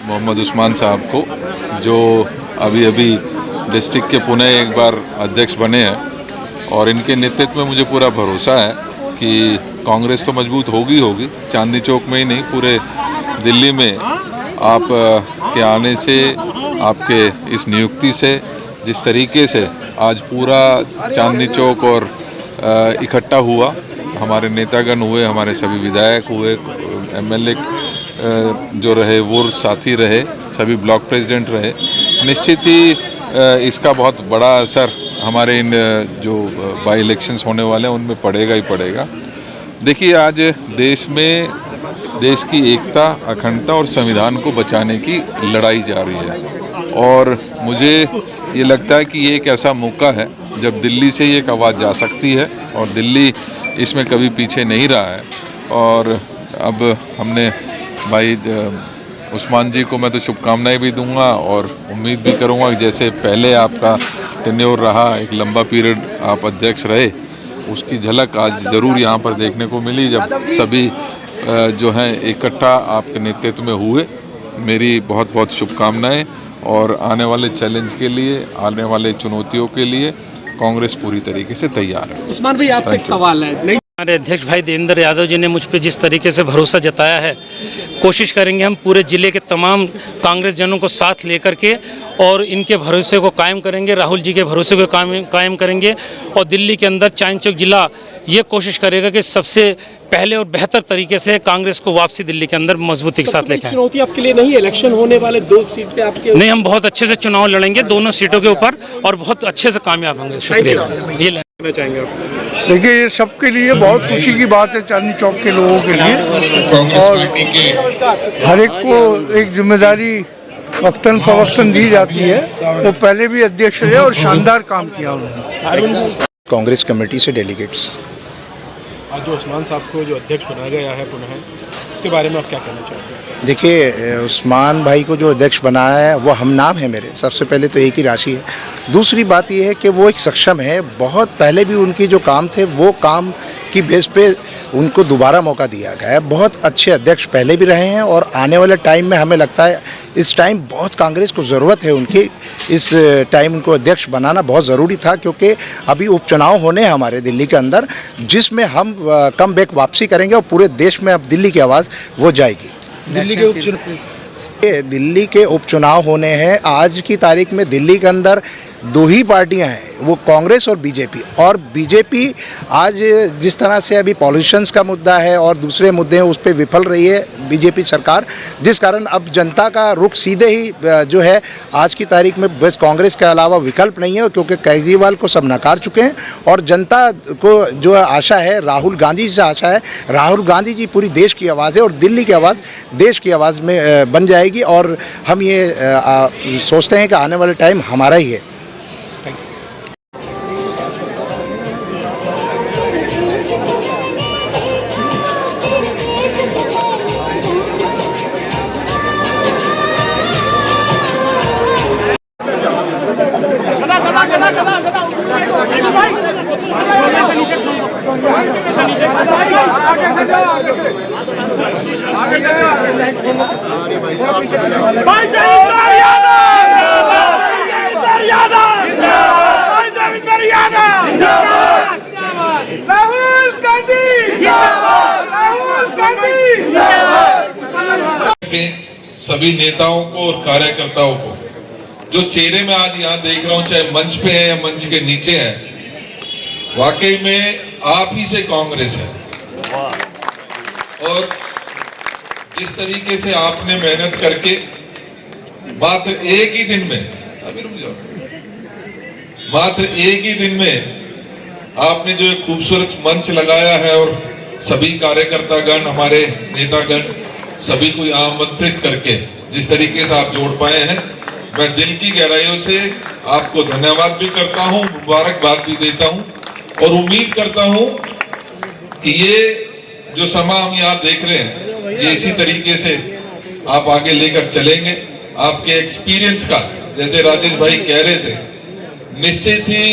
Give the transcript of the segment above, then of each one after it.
मोहम्मद उस्मान साहब को, जो अभी अभी डिस्ट्रिक्ट के पुणे एक बार अध्यक्ष बने हैं, और इनके नेतृत्व में मुझे पूरा भरोसा है कि कांग्रेस तो मजबूत होगी। चांदनी चौक में ही नहीं, पूरे दिल्ली में आप के आने से, आपके इस नियुक्ति से, जिस तरीके से आज पूरा चांदनी चौक और इकट्ठा हुआ, हमारे नेतागण हुए, हमारे सभी विधायक हुए, एमएलए जो रहे वो साथी रहे, सभी ब्लॉक प्रेसिडेंट रहे, निश्चित ही इसका बहुत बड़ा असर हमारे इन जो बाई इलेक्शंस होने वाले हैं उनमें पड़ेगा ही पड़ेगा। देखिए, आज देश में देश की एकता, अखंडता और संविधान को बचाने की लड़ाई जा रही है, और मुझे ये लगता है कि ये एक ऐसा मौका है जब दिल्ली से ये एक आवाज़ जा सकती है, और दिल्ली इसमें कभी पीछे नहीं रहा है। और अब हमने भाई उस्मान जी को मैं तो शुभकामनाएं भी दूंगा, और उम्मीद भी करूंगा कि जैसे पहले आपका टेन्योर रहा, एक लंबा पीरियड आप अध्यक्ष रहे, उसकी झलक आज ज़रूर यहाँ पर देखने को मिली जब सभी जो हैं इकट्ठा आपके नेतृत्व में हुए। मेरी बहुत बहुत शुभकामनाएं, और आने वाले चैलेंज के लिए, आने वाले चुनौतियों के लिए कांग्रेस पूरी तरीके से तैयार है। उस्मान भाई, आपसे एक सवाल है। हमारे अध्यक्ष भाई देवेंद्र यादव जी ने मुझ पर जिस तरीके से भरोसा जताया है, कोशिश करेंगे हम पूरे ज़िले के तमाम कांग्रेस जनों को साथ लेकर के, और इनके भरोसे को कायम करेंगे, राहुल जी के भरोसे को कायम करेंगे, और दिल्ली के अंदर चांदनी चौक जिला ये कोशिश करेगा कि सबसे पहले और बेहतर तरीके से कांग्रेस को वापसी दिल्ली के अंदर मजबूती के साथ लेकर। चुनौती आपके लिए नहीं, इलेक्शन होने वाले 2 सीट पे आपके नहीं, हम बहुत अच्छे से चुनाव लड़ेंगे दोनों सीटों के ऊपर, और बहुत अच्छे से कामयाब होंगे। शुक्रिया। ये लेना चाहेंगे आप? देखिए, ये सबके लिए बहुत खुशी की बात है, चांदनी चौक के लोगों के लिए, और हर एक को एक जिम्मेदारी वक्तन फवक्तन दी जाती है। वो पहले भी अध्यक्ष रहे और शानदार काम किया उन्होंने। कांग्रेस कमेटी से डेलीगेट्स। आज जो उस्मान साहब को जो अध्यक्ष बनाया गया है पुनः, इसके बारे में आप क्या कहना चाहते हैं? देखिए, उस्मान भाई को जो अध्यक्ष बनाया है वो हम नाम है मेरे, सबसे पहले तो एक ही राशि है। दूसरी बात ये है कि वो एक सक्षम है, बहुत पहले भी उनकी जो काम थे वो काम की बेस पे उनको दोबारा मौका दिया गया है। बहुत अच्छे अध्यक्ष पहले भी रहे हैं, और आने वाले टाइम में हमें लगता है इस टाइम बहुत कांग्रेस को ज़रूरत है उनकी, इस टाइम उनको अध्यक्ष बनाना बहुत ज़रूरी था, क्योंकि अभी उपचुनाव होने हैं हमारे दिल्ली के अंदर, जिसमें हम कम बैक वापसी करेंगे, और पूरे देश में अब दिल्ली की आवाज़ वो जाएगी। दिल्ली के उपचुनाव होने हैं। आज की तारीख में दिल्ली के अंदर 2 ही पार्टियां हैं, वो कांग्रेस और बीजेपी। और बीजेपी आज जिस तरह से अभी पॉल्यूशंस का मुद्दा है और दूसरे मुद्दे हैं, उस पर विफल रही है बीजेपी सरकार, जिस कारण अब जनता का रुख सीधे ही जो है आज की तारीख में बस कांग्रेस के अलावा विकल्प नहीं है, क्योंकि केजरीवाल को सब नकार चुके हैं। और जनता को जो आशा है, राहुल गांधी से आशा है, राहुल गांधी जी पूरी देश की आवाज़ है, और दिल्ली की आवाज़ देश की आवाज़ में बन जाएगी। और हम ये सोचते हैं कि आने वाला टाइम हमारा ही है। सभी नेताओं को और कार्यकर्ताओं को, जो चेहरे में आज यहाँ देख रहा हूँ, चाहे मंच पे है या मंच के नीचे है, वाकई में आप ही से कांग्रेस है। और जिस तरीके से आपने मेहनत करके मात्र एक ही दिन में, अभी रुक जाओ, मात्र एक ही दिन में आपने जो एक खूबसूरत मंच लगाया है, और सभी कार्यकर्तागण, हमारे नेतागण, सभी को यहाँ आमंत्रित करके जिस तरीके से आप जोड़ पाए हैं, मैं दिल की गहराइयों से आपको धन्यवाद भी करता हूँ, मुबारकबाद भी देता हूँ, और उम्मीद करता हूँ कि ये जो समा हम यहाँ देख रहे हैं, ये इसी तरीके से आप आगे लेकर चलेंगे। आपके एक्सपीरियंस का, जैसे राजेश भाई कह रहे थे, निश्चित ही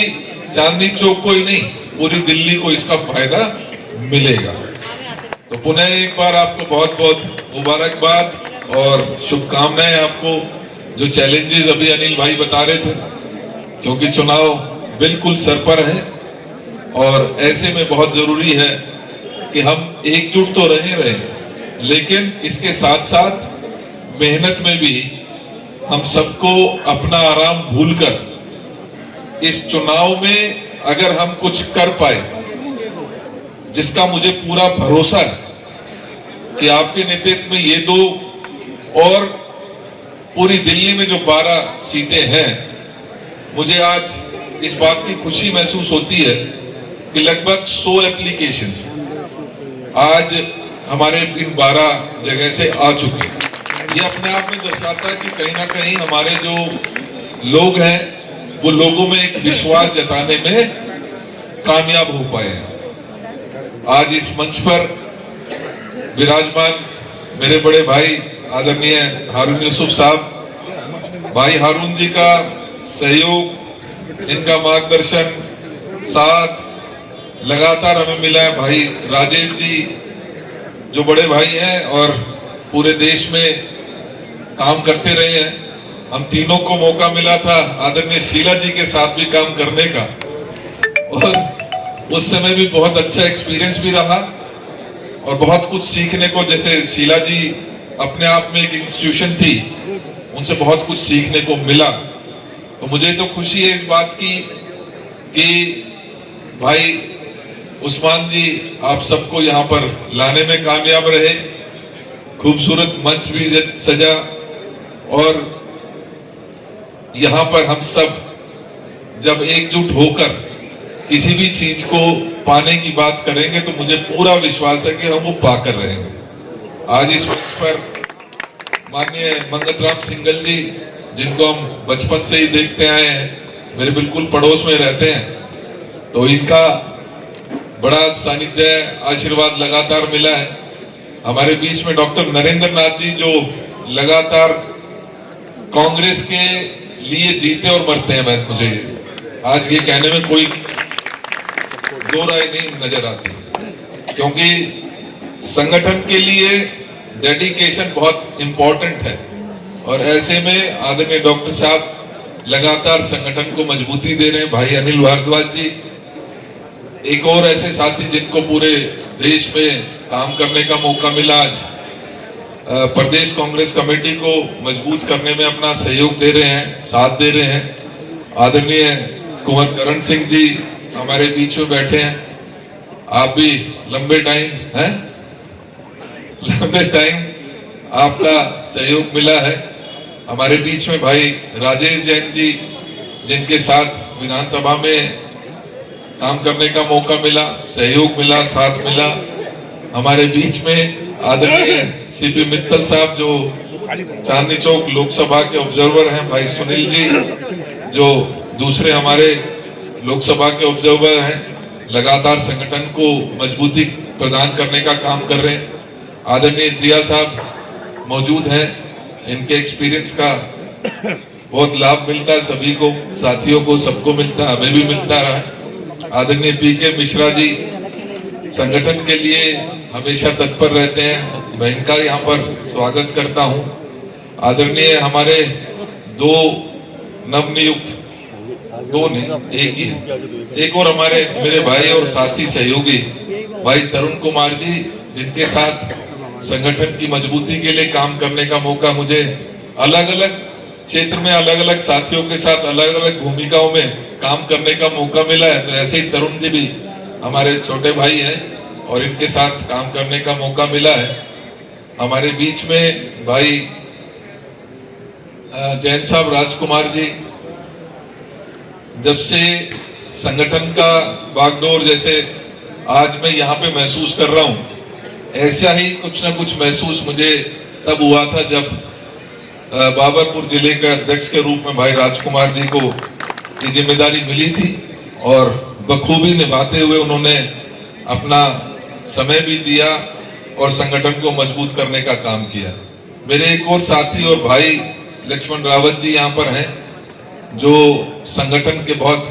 चांदनी चौक को ही नहीं, पूरी दिल्ली को इसका फायदा मिलेगा। तो पुनः एक बार आपको बहुत बहुत मुबारकबाद और शुभकामनाएं आपको। जो चैलेंजेस अभी अनिल भाई बता रहे थे, क्योंकि चुनाव बिल्कुल सर पर है और ऐसे में बहुत जरूरी है कि हम एकजुट तो रहे, लेकिन इसके साथ साथ मेहनत में भी हम सबको अपना आराम भूलकर इस चुनाव में अगर हम कुछ कर पाए, जिसका मुझे पूरा भरोसा है कि आपके नेतृत्व में ये 2 और पूरी दिल्ली में जो 12 सीटें हैं, मुझे आज इस बात की खुशी महसूस होती है कि लगभग 100 एप्लीकेशंस आज हमारे इन 12 जगह से आ चुके हैं। ये अपने आप में दर्शाता है कि कहीं ना कहीं हमारे जो लोग हैं वो लोगों में एक विश्वास जताने में कामयाब हो पाए हैं। आज इस मंच पर विराजमान मेरे बड़े भाई आदरणीय हारून यूसुफ साहब, भाई हारून जी का सहयोग, इनका मार्गदर्शन साथ लगातार हमें मिला है। भाई राजेश जी जो बड़े भाई हैं और पूरे देश में काम करते रहे हैं, हम तीनों को मौका मिला था आदरणीय शीला जी के साथ भी काम करने का, और उस समय भी बहुत अच्छा एक्सपीरियंस भी रहा और बहुत कुछ सीखने को, जैसे शीला जी अपने आप में एक इंस्टीट्यूशन थी, उनसे बहुत कुछ सीखने को मिला। तो मुझे तो खुशी है इस बात की कि भाई उस्मान जी आप सबको यहाँ पर लाने में कामयाब रहे, खूबसूरत मंच भी सजा और यहाँ पर हम सब जब एकजुट होकर किसी भी चीज को पाने की बात करेंगे तो मुझे पूरा विश्वास है कि हम वो पाकर रहेंगे। आज इस मंच पर माननीय मंगत राम सिंगल जी, जिनको हम बचपन से ही देखते आए हैं, मेरे बिल्कुल पड़ोस में रहते हैं, तो इनका बड़ा सानिध्य आशीर्वाद लगातार मिला है। हमारे बीच में डॉक्टर नरेंद्र नाथ जी जो लगातार कांग्रेस के लिए जीते और मरते हैं, मैं मुझे आज ये कहने में कोई दो राय नहीं नजर आती, क्योंकि संगठन के लिए डेडिकेशन बहुत इंपॉर्टेंट है और ऐसे में आदरणीय डॉक्टर साहब लगातार संगठन को मजबूती दे रहे हैं। भाई अनिल भारद्वाज जी एक और ऐसे साथी जिनको पूरे देश में काम करने का मौका मिला, आज प्रदेश कांग्रेस कमेटी को मजबूत करने में अपना सहयोग दे रहे हैं, साथ दे रहे हैं। आदरणीय कुंवर करण सिंह जी हमारे बीच में बैठे हैं, आप भी लंबे टाइम आपका सहयोग मिला है। हमारे बीच में भाई राजेश जैन जी, जिनके साथ विधानसभा में काम करने का मौका मिला, सहयोग मिला, साथ मिला। हमारे बीच में आदरणीय सीपी मित्तल साहब जो चांदनी चौक लोकसभा के ऑब्जर्वर हैं, भाई सुनील जी जो दूसरे हमारे लोकसभा के ऑब्जर्वर हैं, लगातार संगठन को मजबूती प्रदान करने का काम कर रहे हैं। आदरणीय जिया साहब मौजूद हैं, इनके एक्सपीरियंस का बहुत लाभ मिलता है सभी को, साथियों को, सबको मिलता है, हमें भी मिलता रहा है। आदरणीय पीके मिश्रा जी संगठन के लिए हमेशा तत्पर रहते हैं, मैं इनका यहाँ पर स्वागत करता हूँ। आदरणीय हमारे 2 नवनियुक्त, 2 नहीं एक ही, एक और हमारे मेरे भाई और साथी सहयोगी भाई तरुण कुमार जी, जिनके साथ संगठन की मजबूती के लिए काम करने का मौका मुझे अलग अलग क्षेत्र में अलग अलग साथियों के साथ अलग अलग भूमिकाओं में काम करने का मौका मिला है। तो ऐसे ही तरुण जी भी हमारे छोटे भाई हैं और इनके साथ काम करने का मौका मिला है। हमारे बीच में भाई जैन साहब राजकुमार जी, जब से संगठन का बागडोर जैसे आज मैं यहाँ पे महसूस कर रहा हूँ, ऐसा ही कुछ ना कुछ महसूस मुझे तब हुआ था जब बाबरपुर जिले के अध्यक्ष के रूप में भाई राजकुमार जी को ये जिम्मेदारी मिली थी और बखूबी निभाते हुए उन्होंने अपना समय भी दिया और संगठन को मजबूत करने का काम किया। मेरे एक और साथी और भाई लक्ष्मण रावत जी यहाँ पर हैं, जो संगठन के बहुत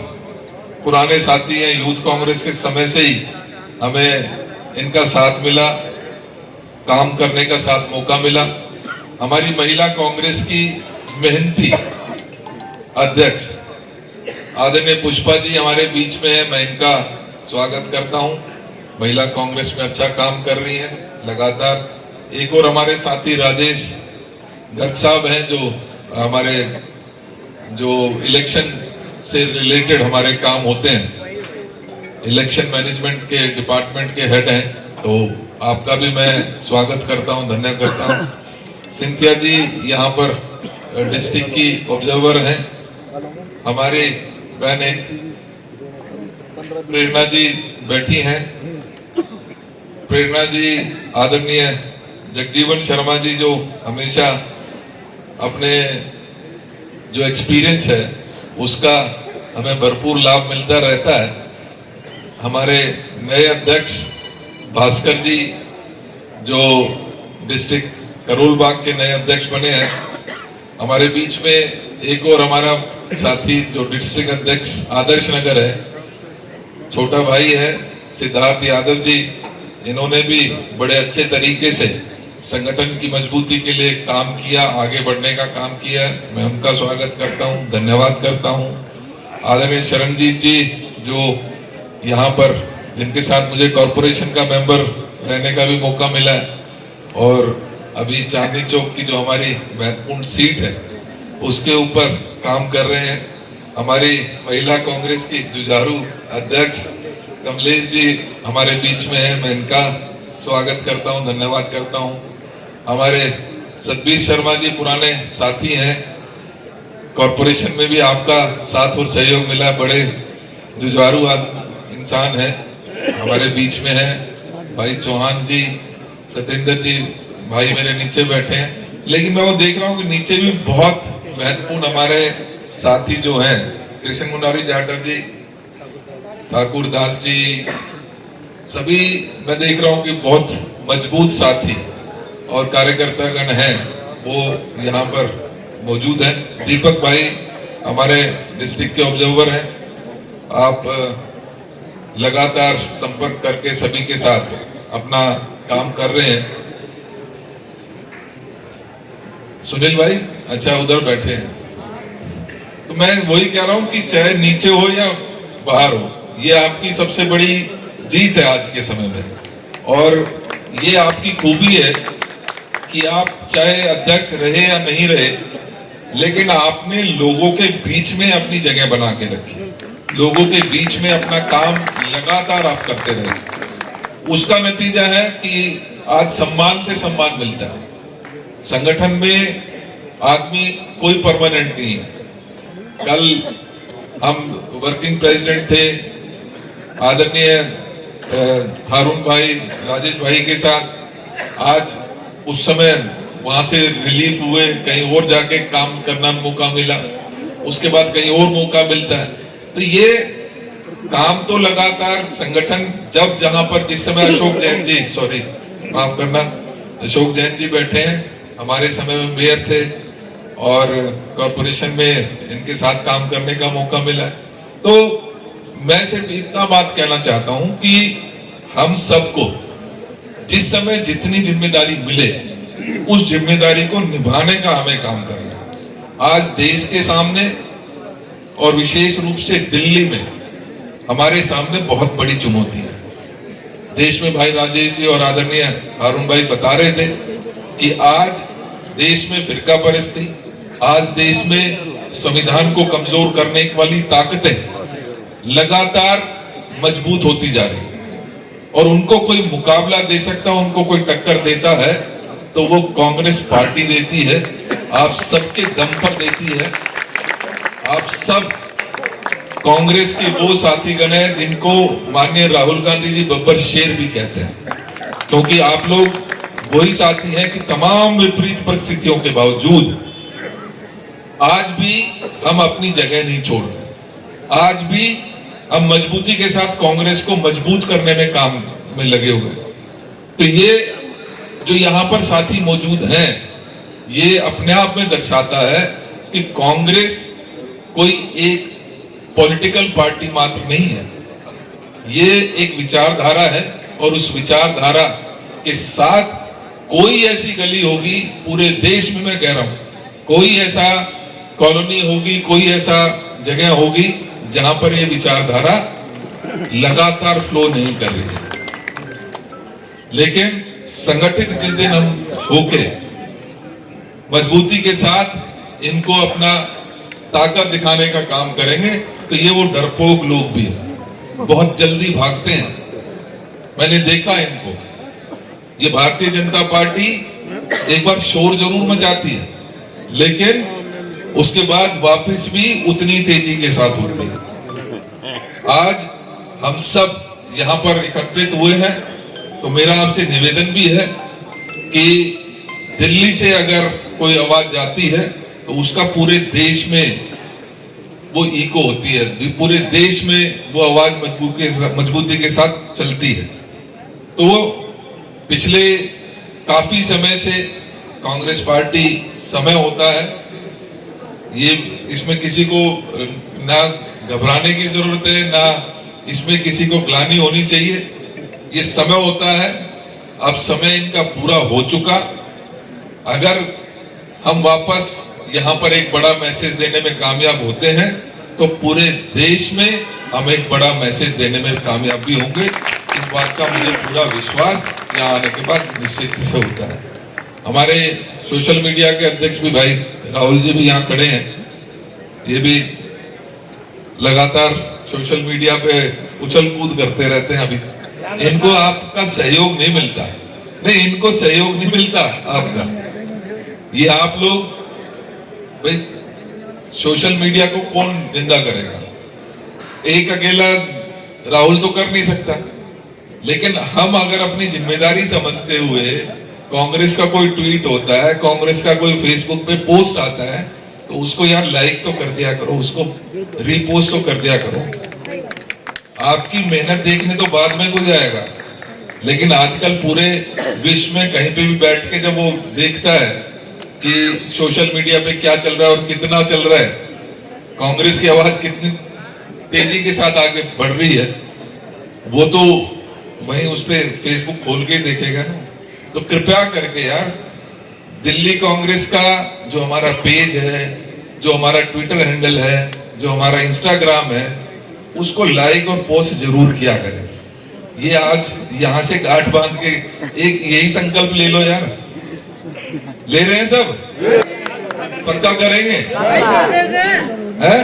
पुराने साथी हैं। यूथ कांग्रेस के समय से ही हमें इनका साथ मिला, काम करने का साथ मौका मिला। हमारी महिला कांग्रेस की मेहनती अध्यक्ष आदरणीय पुष्पा जी हमारे बीच में है, मैं इनका स्वागत करता हूं। महिला कांग्रेस में अच्छा काम कर रही है लगातार। एक और हमारे साथी राजेश गर्ग साहब हैं, जो हमारे जो इलेक्शन से रिलेटेड हमारे काम होते हैं, इलेक्शन मैनेजमेंट के डिपार्टमेंट के हेड हैं, तो आपका भी मैं स्वागत करता हूं, धन्यवाद करता हूं। सिंथिया जी यहाँ पर डिस्ट्रिक्ट की ऑब्जर्वर हैं। हमारी बहन एक प्रेरणा जी बैठी हैं। प्रेरणा जी आदरणीय जगजीवन शर्मा जी, जो हमेशा अपने जो एक्सपीरियंस है उसका हमें भरपूर लाभ मिलता रहता है। हमारे नए अध्यक्ष भास्कर जी, जो डिस्ट्रिक्ट करोल बाग के नए अध्यक्ष बने हैं। हमारे बीच में एक और हमारा साथी जो डिस्ट्रिक्ट अध्यक्ष आदर्श नगर है, छोटा भाई है सिद्धार्थ यादव जी। इन्होंने भी बड़े अच्छे तरीके से संगठन की मजबूती के लिए काम किया, आगे बढ़ने का काम किया। मैं उनका स्वागत करता हूं, धन्यवाद करता हूं। आदरणीय शरणजीत जी, जो यहाँ पर जिनके साथ मुझे कॉरपोरेशन का मेंबर रहने का भी मौका मिला है, और अभी चांदनी चौक की जो हमारी महत्वपूर्ण सीट है उसके ऊपर काम कर रहे हैं। हमारी महिला कांग्रेस की जुझारू अध्यक्ष कमलेश जी हमारे बीच में है, मैं इनका स्वागत करता हूं, धन्यवाद करता हूं। हमारे सतबीर शर्मा जी पुराने साथी हैं, कॉरपोरेशन में भी आपका साथ और सहयोग मिला, बड़े जुझारू इंसान है, हमारे बीच में है। भाई चौहान जी, सतेंद्र जी भाई मेरे नीचे बैठे हैं, लेकिन मैं वो देख रहा हूँ कि नीचे भी बहुत महत्वपूर्ण हमारे साथी जो हैं, कृष्ण मुरारी जाटव जी, ठाकुर दास जी, सभी मैं देख रहा हूँ कि बहुत मजबूत साथी और कार्यकर्तागण हैं, वो यहाँ पर मौजूद हैं। दीपक भाई हमारे डिस्ट्रिक्ट के ऑब्जर्वर हैं। आप लगातार संपर्क करके सभी के साथ अपना काम कर रहे हैं। सुनील भाई, अच्छा उधर बैठे हैं। तो मैं वही कह रहा हूं कि चाहे नीचे हो या बाहर हो, ये आपकी सबसे बड़ी जीत है आज के समय में, और ये आपकी खूबी है कि आप चाहे अध्यक्ष रहे या नहीं रहे, लेकिन आपने लोगों के बीच में अपनी जगह बना के रखी, लोगों के बीच में अपना काम लगातार आप करते रहे। उसका नतीजा है कि आज सम्मान से सम्मान मिलता है। संगठन में आदमी कोई परमानेंट नहीं है। कल हम वर्किंग प्रेसिडेंट थे, आदरणीय हारून भाई, राजेश भाई के साथ, आज उस समय वहां से रिलीफ हुए, कहीं और जाके काम करना मौका मिला, उसके बाद कहीं और मौका मिलता है। तो ये काम तो लगातार संगठन, जब जहां पर जिस समय अशोक जैन जी, सॉरी माफ करना, अशोक जैन जी बैठे हैं, हमारे समय में मेयर थे और कॉरपोरेशन में इनके साथ काम करने का मौका मिला। तो मैं सिर्फ इतना बात कहना चाहता हूं कि हम सबको जिस समय जितनी जिम्मेदारी मिले, उस जिम्मेदारी को निभाने का हमें काम करना है। आज देश के सामने और विशेष रूप से दिल्ली में हमारे सामने बहुत बड़ी चुनौती है। देश में भाई राजेश जी और आदरणीय हारून भाई बता रहे थे कि आज देश में फिरका परस्ती, आज देश में संविधान को कमजोर करने वाली ताकतें लगातार मजबूत होती जा रही है, और उनको कोई मुकाबला दे सकता है, उनको कोई टक्कर देता है तो वो कांग्रेस पार्टी देती है, आप सबके दम पर देती है। आप सब कांग्रेस के वो साथीगण हैं जिनको माननीय राहुल गांधी जी बब्बर शेर भी कहते हैं, क्योंकि आप लोग वही साथी हैं कि तमाम विपरीत परिस्थितियों के बावजूद आज भी हम अपनी जगह नहीं छोड़ रहे। आज भी हम मजबूती के साथ कांग्रेस को मजबूत करने में काम में लगे हुए। तो ये जो यहाँ पर साथी मौजूद हैं, ये अपने आप में दर्शाता है कि कांग्रेस कोई एक पॉलिटिकल पार्टी मात्र नहीं है, ये एक विचारधारा है, और उस विचारधारा के साथ कोई ऐसी गली होगी पूरे देश में, मैं कह रहा हूं, कोई ऐसा कॉलोनी होगी, कोई ऐसा जगह होगी जहां पर ये विचारधारा लगातार फ्लो नहीं कर रही है। लेकिन संगठित जिस दिन हम होके मजबूती के साथ इनको अपना ताकत दिखाने का काम करेंगे, तो ये वो डरपोक लोग भी हैं, बहुत जल्दी भागते हैं। मैंने देखा इनको, ये भारतीय जनता पार्टी एक बार शोर जरूर मचाती है, लेकिन उसके बाद वापस भी उतनी तेजी के साथ होती है। आज हम सब यहां पर एकत्रित हुए हैं, तो मेरा आपसे निवेदन भी है कि दिल्ली से अगर कोई आवाज जाती है तो उसका पूरे देश में वो इको होती है, पूरे देश में वो आवाज मजबूती के साथ चलती है। तो वो पिछले काफी समय से कांग्रेस पार्टी समय होता है, ये इसमें किसी को ना घबराने की जरूरत है, ना इसमें किसी को ग्लानि होनी चाहिए। ये समय होता है, अब समय इनका पूरा हो चुका। अगर हम वापस यहाँ पर एक बड़ा मैसेज देने में कामयाब होते हैं तो पूरे देश में हम एक बड़ा मैसेज देने में कामयाब भी होंगे। इस बात का मुझे पूरा विश्वास यहाँ आने के बाद निश्चित से होता है। हमारे सोशल मीडिया के अध्यक्ष भी भाई राहुल जी भी यहाँ खड़े हैं, ये भी लगातार सोशल मीडिया पे उछल कूद करते रहते हैं। अभी इनको आपका सहयोग नहीं मिलता, नहीं इनको सहयोग नहीं मिलता आपका। ये आप लोग भाई सोशल मीडिया को कौन जिंदा करेगा? एक अकेला राहुल तो कर नहीं सकता, लेकिन हम अगर अपनी जिम्मेदारी समझते हुए कांग्रेस का कोई ट्वीट होता है, कांग्रेस का कोई फेसबुक पे पोस्ट आता है, तो उसको यार लाइक तो कर दिया करो, उसको रीपोस्ट तो कर दिया करो। आपकी मेहनत देखने तो बाद में कोई जाएगा, लेकिन आजकल पूरे विश्व में कहीं पे भी बैठ के जब वो देखता है कि सोशल मीडिया पे क्या चल रहा है और कितना चल रहा है, कांग्रेस की आवाज कितनी तेजी के साथ आगे बढ़ रही है, वो तो वहीं उस पे फेसबुक खोल के देखेगा ना। तो कृपया करके यार दिल्ली कांग्रेस का जो हमारा पेज है, जो हमारा ट्विटर हैंडल है, जो हमारा इंस्टाग्राम है, उसको लाइक और पोस्ट जरूर किया करें। ये आज यहां से गांठ बांध के एक यही संकल्प ले लो यार। ले रहे हैं सब? पक्का करेंगे? हैं?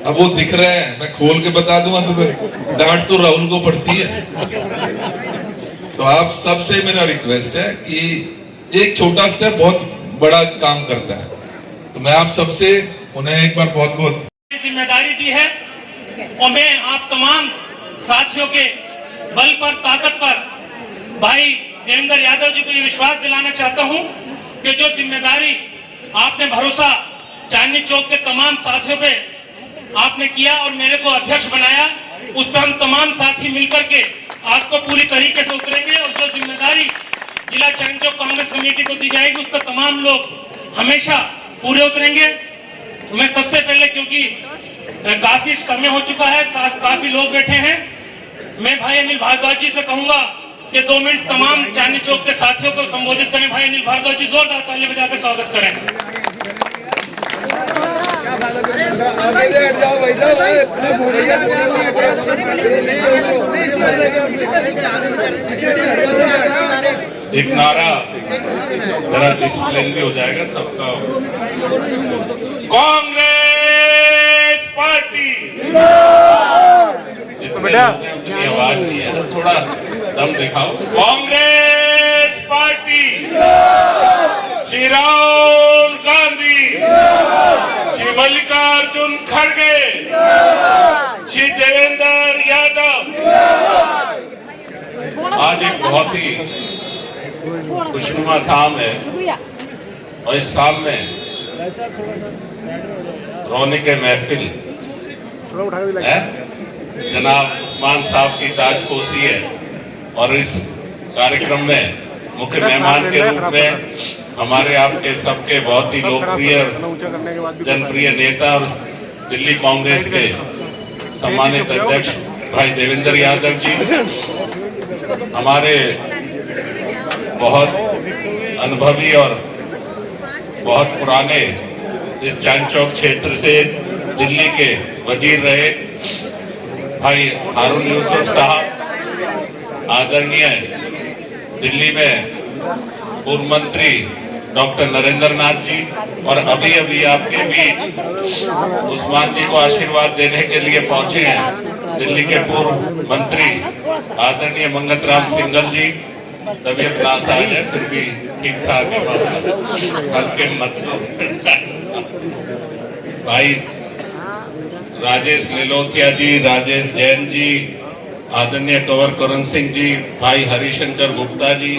अब वो दिख रहा है, मैं खोल के बता दूंगा तो फिर डांट तो राहुल को पड़ती है। तो आप सबसे मेरा रिक्वेस्ट है कि एक छोटा स्टेप बहुत बड़ा काम करता है, तो मैं आप सबसे उन्हें एक बार बहुत बहुत जिम्मेदारी दी है, और मैं आप तमाम साथियों के बल पर, ताकत पर भाई देवेंद्र यादव जी को ये विश्वास दिलाना चाहता हूं कि जो जिम्मेदारी आपने भरोसा चांदनी चौक के तमाम साथियों पे आपने किया और मेरे को अध्यक्ष बनाया, उस पर हम तमाम साथी मिलकर के आपको पूरी तरीके से उतरेंगे। और जो जिम्मेदारी जिला चांदनी चौक कांग्रेस कमेटी को दी जाएगी, उस पर तमाम लोग हमेशा पूरे उतरेंगे। मैं सबसे पहले, क्योंकि काफी समय हो चुका है, काफी लोग बैठे हैं, मैं भाई अनिल भारद्वाज जी से कहूंगा कि 2 मिनट तमाम चांदनी चौक के साथियों को संबोधित करें। भाई अनिल भारद्वाज जी जोरदार ताली बजाकर स्वागत करें। एक नारा जरा डिसिप्लिन भी हो जाएगा सबका। कांग्रेस पार्टी जितने लोग हैं उतनी आवाज नहीं है, थोड़ा दम दिखाओ। कांग्रेस पार्टी, श्री राहुल गांधी, श्री मल्लिकार्जुन खड़गे, श्री देवेंद्र यादव। आज एक बहुत ही खुशनुमा शाम है, और इस शाम में रौनक महफिल है, जनाब उस्मान साहब की ताजपोशी है, और इस कार्यक्रम में मुख्य मेहमान के रूप में हमारे आपके सबके बहुत ही लोकप्रिय जनप्रिय नेता और दिल्ली कांग्रेस के सम्मानित अध्यक्ष भाई देवेंद्र यादव जी, हमारे बहुत अनुभवी और बहुत पुराने इस चांद चौक क्षेत्र से दिल्ली के वजीर रहे भाई हारून यूसुफ साहब, आदरणीय दिल्ली में पूर्व मंत्री डॉक्टर नरेंद्र नाथ जी, और अभी अभी आपके बीच उस्मान जी को आशीर्वाद देने के लिए पहुंचे हैं दिल्ली के पूर्व मंत्री आदरणीय मंगत राम सिंगल जी। तबीयत नासाज है, फिर भी ठीक ठाक है, हल्के मतलब भाई राजेश लिलोथिया जी, राजेश जैन जी, आदरणीय कंवर करण सिंह जी, भाई हरिशंकर गुप्ता जी।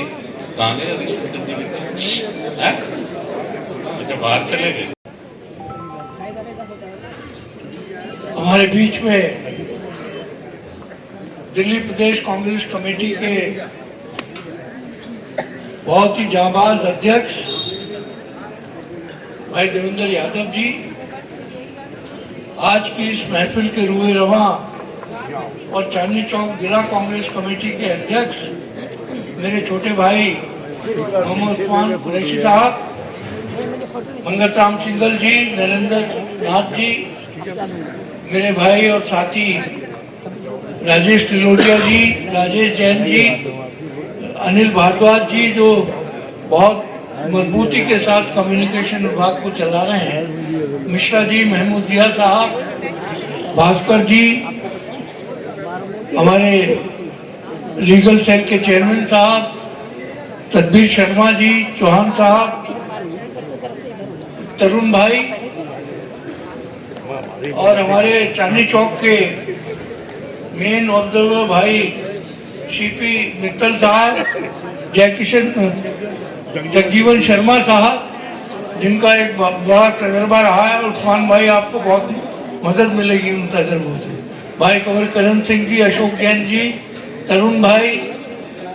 कहाँ गए हरिशंकर जी? अच्छा, बाहर चले गए। हमारे बीच में दिल्ली प्रदेश कांग्रेस कमेटी के बहुत ही जाबाज अध्यक्ष भाई देवेंद्र यादव जी, आज की इस महफिल के रूए रवां और चांदनी चौक जिला कांग्रेस कमेटी के अध्यक्ष मेरे छोटे भाई मोहम्मद उस्मान कुरैशी साहब, मंगत राम सिंगल जी, नरेंद्र नाथ जी, मेरे भाई और साथी राजेश लिलोटिया जी, राजेश जैन जी, अनिल भारद्वाज जी जो बहुत मजबूती के साथ कम्युनिकेशन विभाग को चला रहे हैं, मिश्रा जी, महमूदिया साहब, भास्कर जी, हमारे लीगल सेल के चेयरमैन साहब, तदबीर शर्मा जी, चौहान साहब, तरुण भाई, और हमारे चांदनी चौक के मेन ऑब्जर्वर भाई सीपी मित्तल साहब, जयकिशन जगजीवन शर्मा साहब, जिनका एक बड़ा तजर्बा रहा है, और उस्मान भाई आपको बहुत मदद मिलेगी उन तजर्बों से, भाई कंवर करण सिंह जी, अशोक जैन जी, तरुण भाई,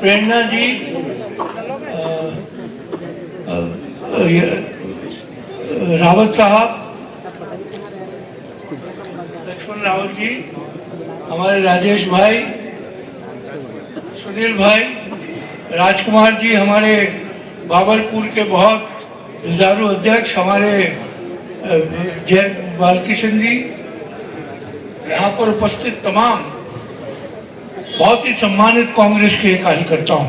प्रेरणा जी, रावत साहब, लक्ष्मण रावत जी, हमारे राजेश भाई, सुनील भाई, राजकुमार जी, हमारे बाबरपुर के बहुत जुझारू अध्यक्ष हमारे जय बालकिशन जी, यहाँ पर उपस्थित तमाम बहुत ही सम्मानित कांग्रेस के कार्यकर्ताओं,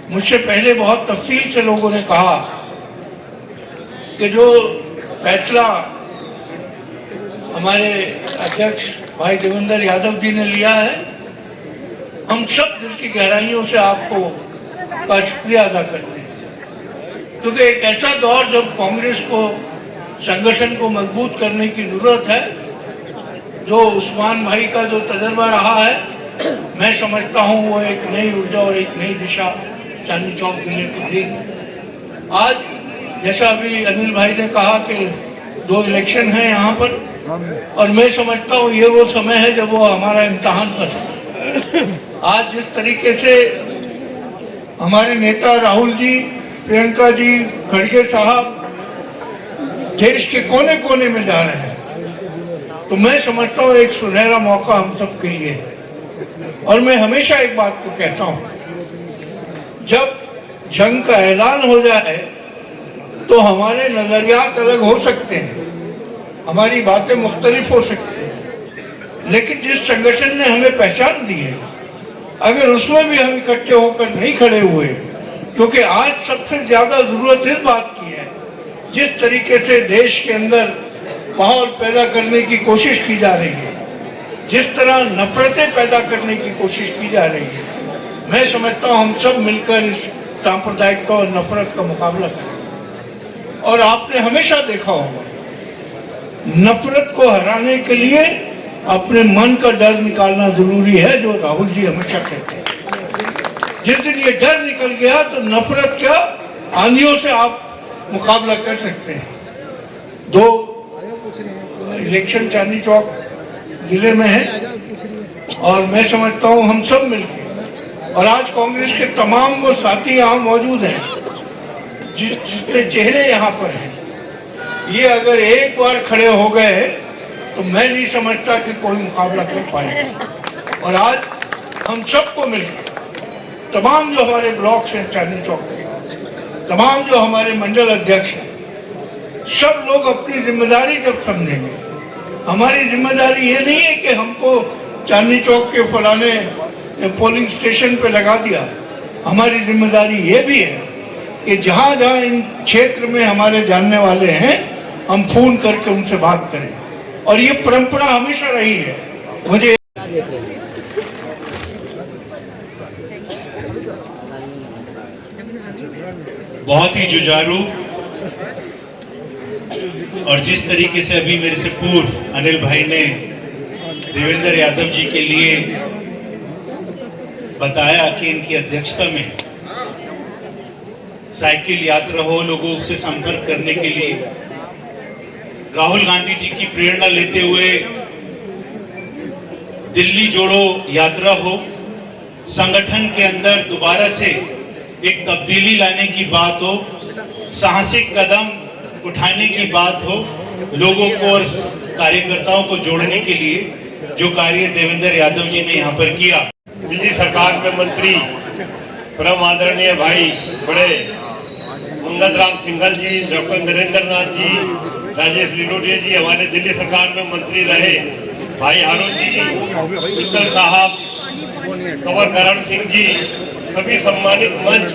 मुझसे पहले बहुत तफसील से लोगों ने कहा कि जो फैसला हमारे अध्यक्ष भाई देवेंद्र यादव जी ने लिया है, हम सब दिल की गहराइयों से आपको का शुक्रिया अदा करते हैं, क्योंकि एक ऐसा दौर जब कांग्रेस को संगठन को मजबूत करने की जरूरत है, जो उस्मान भाई का जो तजर्बा रहा है, मैं समझता हूँ वो एक नई ऊर्जा और एक नई दिशा चांदनी चौक जिले को दी। आज जैसा अभी अनिल भाई ने कहा कि 2 इलेक्शन हैं यहाँ पर, और मैं समझता हूँ ये वो समय है जब वो हमारा इम्तहान कर सकते। आज जिस तरीके से हमारे नेता राहुल जी, प्रियंका जी, खड़गे साहब देश के कोने कोने में जा रहे हैं, तो मैं समझता हूँ एक सुनहरा मौका हम सब के लिए है। और मैं हमेशा एक बात को कहता हूँ, जब जंग का ऐलान हो जाए तो हमारे नजरियात अलग हो सकते हैं, हमारी बातें मुख्तलिफ हो सकती हैं, लेकिन जिस संगठन ने हमें पहचान दी है, अगर उसमें भी हम इकट्ठे होकर नहीं खड़े हुए, क्योंकि आज सबसे ज्यादा जरूरत इस बात की है, जिस तरीके से देश के अंदर माहौल पैदा करने की कोशिश की जा रही है, जिस तरह नफरतें पैदा करने की कोशिश की जा रही है, मैं समझता हूँ हम सब मिलकर इस सांप्रदायिकता और नफरत का मुकाबला करें। और आपने हमेशा देखा होगा, नफरत को हराने के लिए अपने मन का डर निकालना जरूरी है, जो राहुल जी हमेशा कहते हैं। जिस दिन ये डर निकल गया तो नफरत क्या आंधियों से आप मुकाबला कर सकते हैं। 2 इलेक्शन चांदनी चौक जिले में है, और मैं समझता हूँ हम सब मिलकर, और आज कांग्रेस के तमाम वो साथी यहाँ मौजूद हैं, जितने चेहरे यहाँ पर हैं, ये अगर एक बार खड़े हो गए तो मैं नहीं समझता कि कोई मुकाबला कर पाए। और आज हम सबको मिलकर, तमाम जो हमारे ब्लॉक्स हैं चांदनी चौक के, तमाम जो हमारे मंडल अध्यक्ष हैं, सब लोग अपनी जिम्मेदारी जब समझेंगे, हमारी जिम्मेदारी ये नहीं है कि हमको चांदनी चौक के फलाने पोलिंग स्टेशन पे लगा दिया, हमारी जिम्मेदारी ये भी है कि जहाँ जहाँ इन क्षेत्र में हमारे जानने वाले हैं हम फोन करके उनसे बात करें, और ये परंपरा हमेशा रही है। मुझे बहुत ही जुझारू, और जिस तरीके से अभी मेरे से पूर्व अनिल भाई ने देवेंद्र यादव जी के लिए बताया कि इनकी अध्यक्षता में साइकिल यात्रा हो, लोगों से संपर्क करने के लिए, राहुल गांधी जी की प्रेरणा लेते हुए दिल्ली जोड़ो यात्रा हो, संगठन के अंदर दोबारा से एक तब्दीली लाने की बात हो, साहसिक कदम उठाने की बात हो, लोगों को और कार्यकर्ताओं को जोड़ने के लिए जो कार्य देवेंद्र यादव जी ने यहाँ पर किया। दिल्ली सरकार में मंत्री परम आदरणीय भाई बड़े अंगद राम सिंघल जी, डॉक्टर नरेंद्र नाथ जी, राजेश लिलोटिया जी हमारे दिल्ली सरकार में मंत्री रहे, भाई हारून जी, मित्तल साहब, कंवर करण सिंह जी, सभी सम्मानित मंच,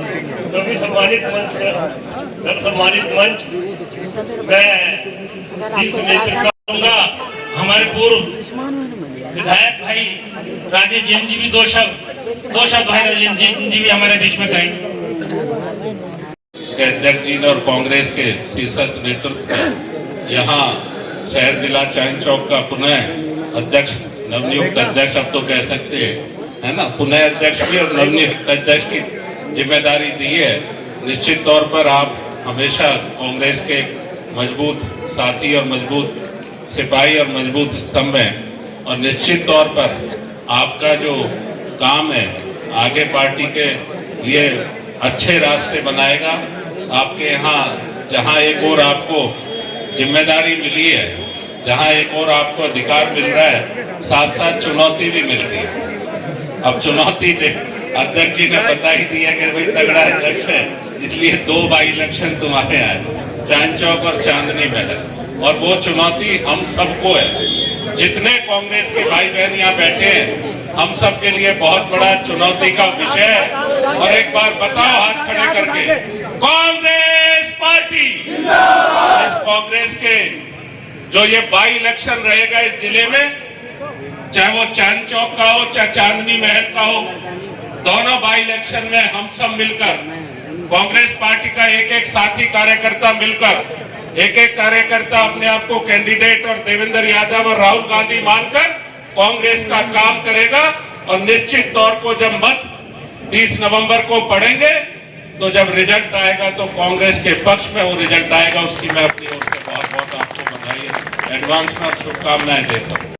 मैं इस नेतृत्व करूंगा। हमारे पूर्व विधायक भाई राजेश जैन जी भी दो शब्द भाई राजेश जैन जी भी हमारे बीच में कहेंगे। अध्यक्ष जी ने और कांग्रेस के शीर्षक नेतृत्व यहाँ शहर जिला चांद चौक का पुनः अध्यक्ष, नवनियुक्त अध्यक्ष अब तो कह सकते हैं, है ना, पुनः अध्यक्ष भी और नवनियुक्त अध्यक्ष की जिम्मेदारी दी है। निश्चित तौर पर आप हमेशा कांग्रेस के मजबूत साथी और मजबूत सिपाही और मजबूत स्तंभ हैं, और निश्चित तौर पर आपका जो काम है आगे पार्टी के लिए अच्छे रास्ते बनाएगा। आपके यहाँ जहाँ एक और आपको जिम्मेदारी मिली है, जहाँ एक और आपको अधिकार मिल रहा है, साथ साथ चुनौती भी मिल रही है। अब चुनौती अध्यक्ष जी ने बता ही दिया कि भाई तगड़ा अध्यक्ष है, इसलिए 2 बाई इलेक्शन तुम्हारे आए, चांद चौक और चांदनी महल, और वो चुनौती हम सबको है। जितने कांग्रेस के भाई बहन यहाँ बैठे हैं, हम सब के लिए बहुत बड़ा चुनौती का विषय है। और एक बार बताओ हाथ खड़े करके, कांग्रेस पार्टी, इस कांग्रेस के जो ये बाई इलेक्शन रहेगा इस जिले में, चाहे वो चांद चौक का हो चाहे चांदनी महल का हो, दोनों बाई इलेक्शन में हम सब मिलकर, कांग्रेस पार्टी का एक एक साथी कार्यकर्ता मिलकर, एक एक कार्यकर्ता अपने आप को कैंडिडेट और देवेंद्र यादव और राहुल गांधी मानकर कांग्रेस का काम करेगा। और निश्चित तौर को जब मत 30 नवंबर को पड़ेंगे तो जब रिजल्ट आएगा तो कांग्रेस के पक्ष में वो रिजल्ट आएगा। उसकी मैं अपनी ओर से बहुत बहुत आपको बधाई एडवांस में शुभकामनाएं देता हूँ।